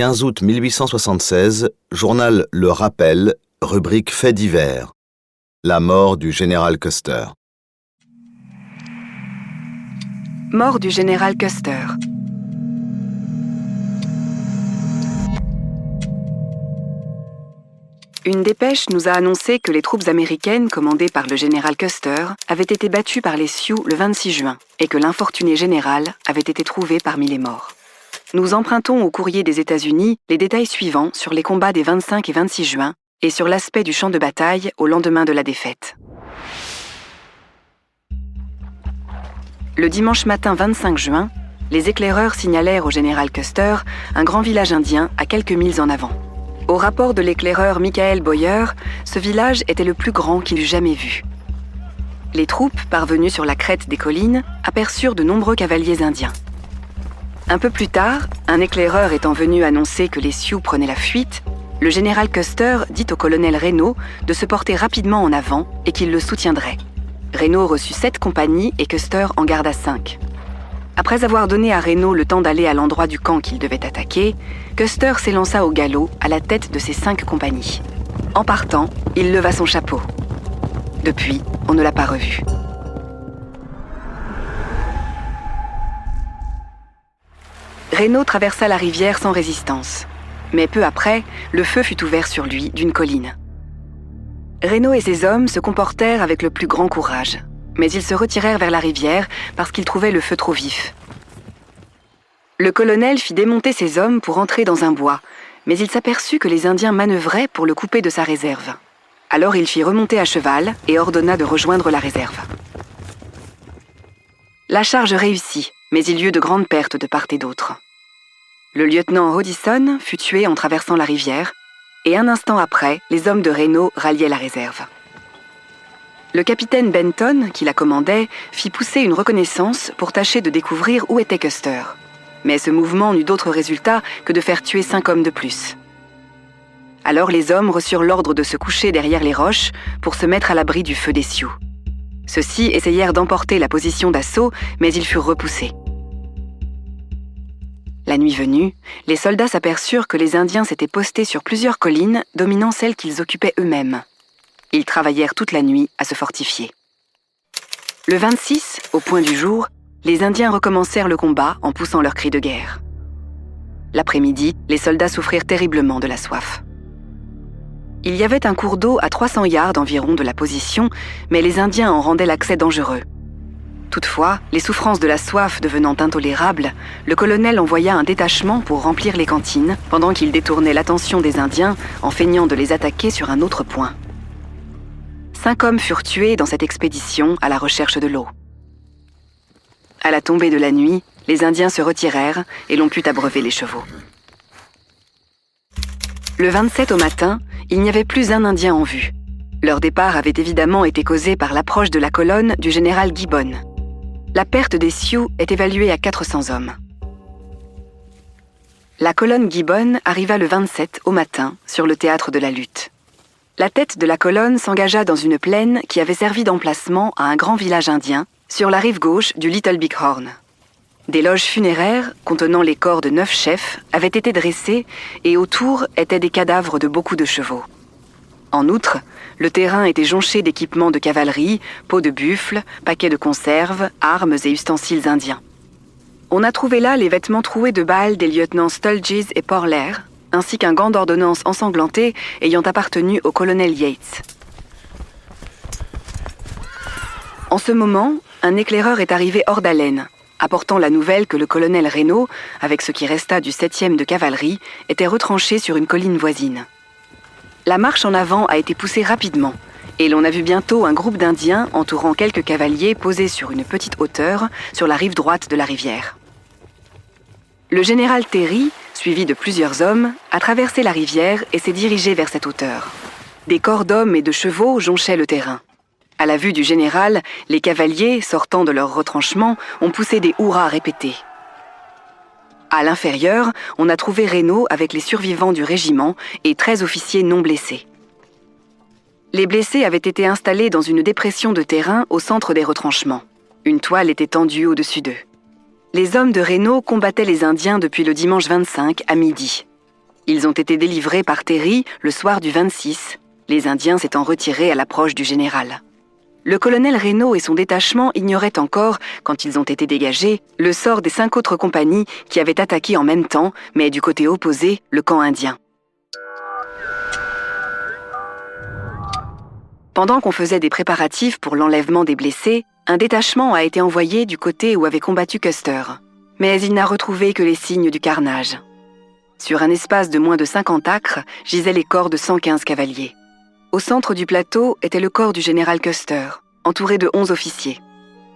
15 août 1876, journal Le Rappel, rubrique Faits divers. La mort du général Custer. Mort du général Custer. Une dépêche nous a annoncé que les troupes américaines commandées par le général Custer avaient été battues par les Sioux le 26 juin et que l'infortuné général avait été trouvé parmi les morts. Nous empruntons au courrier des États-Unis les détails suivants sur les combats des 25 et 26 juin et sur l'aspect du champ de bataille au lendemain de la défaite. Le dimanche matin 25 juin, les éclaireurs signalèrent au général Custer un grand village indien à quelques milles en avant. Au rapport de l'éclaireur Michael Boyer, ce village était le plus grand qu'il eût jamais vu. Les troupes, parvenues sur la crête des collines, aperçurent de nombreux cavaliers indiens. Un peu plus tard, un éclaireur étant venu annoncer que les Sioux prenaient la fuite, le général Custer dit au colonel Reynaud de se porter rapidement en avant et qu'il le soutiendrait. Reynaud reçut 7 compagnies et Custer en garda 5. Après avoir donné à Reynaud le temps d'aller à l'endroit du camp qu'il devait attaquer, Custer s'élança au galop à la tête de ses 5 compagnies. En partant, il leva son chapeau. Depuis, on ne l'a pas revu. Reynaud traversa la rivière sans résistance. Mais peu après, le feu fut ouvert sur lui d'une colline. Reynaud et ses hommes se comportèrent avec le plus grand courage, mais ils se retirèrent vers la rivière parce qu'ils trouvaient le feu trop vif. Le colonel fit démonter ses hommes pour entrer dans un bois, mais il s'aperçut que les Indiens manœuvraient pour le couper de sa réserve. Alors il fit remonter à cheval et ordonna de rejoindre la réserve. La charge réussit, mais il y eut de grandes pertes de part et d'autre. Le lieutenant Hodison fut tué en traversant la rivière, et un instant après, les hommes de Reynaud ralliaient la réserve. Le capitaine Benton, qui la commandait, fit pousser une reconnaissance pour tâcher de découvrir où était Custer. Mais ce mouvement n'eut d'autre résultat que de faire tuer 5 hommes de plus. Alors les hommes reçurent l'ordre de se coucher derrière les roches pour se mettre à l'abri du feu des Sioux. Ceux-ci essayèrent d'emporter la position d'assaut, mais ils furent repoussés. La nuit venue, les soldats s'aperçurent que les Indiens s'étaient postés sur plusieurs collines dominant celles qu'ils occupaient eux-mêmes. Ils travaillèrent toute la nuit à se fortifier. Le 26, au point du jour, les Indiens recommencèrent le combat en poussant leurs cris de guerre. L'après-midi, les soldats souffrirent terriblement de la soif. Il y avait un cours d'eau à 300 yards environ de la position, mais les Indiens en rendaient l'accès dangereux. Toutefois, les souffrances de la soif devenant intolérables, le colonel envoya un détachement pour remplir les cantines, pendant qu'il détournait l'attention des Indiens en feignant de les attaquer sur un autre point. 5 hommes furent tués dans cette expédition à la recherche de l'eau. À la tombée de la nuit, les Indiens se retirèrent et l'on put abreuver les chevaux. Le 27 au matin, il n'y avait plus un Indien en vue. Leur départ avait évidemment été causé par l'approche de la colonne du général Gibbon. La perte des Sioux est évaluée à 400 hommes. La colonne Gibbon arriva le 27 au matin sur le théâtre de la lutte. La tête de la colonne s'engagea dans une plaine qui avait servi d'emplacement à un grand village indien sur la rive gauche du Little Big Horn. Des loges funéraires contenant les corps de 9 chefs avaient été dressées et autour étaient des cadavres de beaucoup de chevaux. En outre, le terrain était jonché d'équipements de cavalerie, peaux de buffle, paquets de conserves, armes et ustensiles indiens. On a trouvé là les vêtements troués de balles des lieutenants Sturgis et Porler, ainsi qu'un gant d'ordonnance ensanglanté ayant appartenu au colonel Yates. En ce moment, un éclaireur est arrivé hors d'haleine, apportant la nouvelle que le colonel Reynaud, avec ce qui resta du 7e de cavalerie, était retranché sur une colline voisine. La marche en avant a été poussée rapidement, et l'on a vu bientôt un groupe d'Indiens entourant quelques cavaliers posés sur une petite hauteur sur la rive droite de la rivière. Le général Terry, suivi de plusieurs hommes, a traversé la rivière et s'est dirigé vers cette hauteur. Des corps d'hommes et de chevaux jonchaient le terrain. À la vue du général, les cavaliers, sortant de leur retranchement, ont poussé des hurrahs répétés. À l'inférieur, on a trouvé Reynaud avec les survivants du régiment et 13 officiers non blessés. Les blessés avaient été installés dans une dépression de terrain au centre des retranchements. Une toile était tendue au-dessus d'eux. Les hommes de Reynaud combattaient les Indiens depuis le dimanche 25 à midi. Ils ont été délivrés par Terry le soir du 26, les Indiens s'étant retirés à l'approche du général. Le colonel Reynaud et son détachement ignoraient encore, quand ils ont été dégagés, le sort des 5 autres compagnies qui avaient attaqué en même temps, mais du côté opposé, le camp indien. Pendant qu'on faisait des préparatifs pour l'enlèvement des blessés, un détachement a été envoyé du côté où avait combattu Custer. Mais il n'a retrouvé que les signes du carnage. Sur un espace de moins de 50 acres, gisaient les corps de 115 cavaliers. Au centre du plateau était le corps du général Custer, entouré de 11 officiers.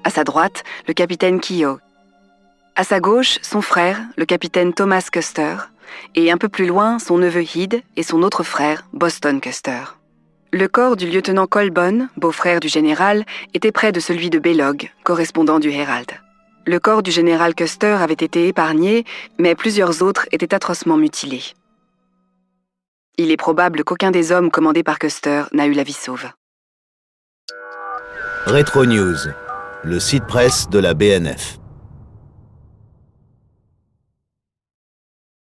À sa droite, le capitaine Keogh. À sa gauche, son frère, le capitaine Thomas Custer, et un peu plus loin, son neveu Head et son autre frère, Boston Custer. Le corps du lieutenant Colbon, beau-frère du général, était près de celui de Bellog, correspondant du Herald. Le corps du général Custer avait été épargné, mais plusieurs autres étaient atrocement mutilés. Il est probable qu'aucun des hommes commandés par Custer n'a eu la vie sauve. Retro News, le site presse de la BNF.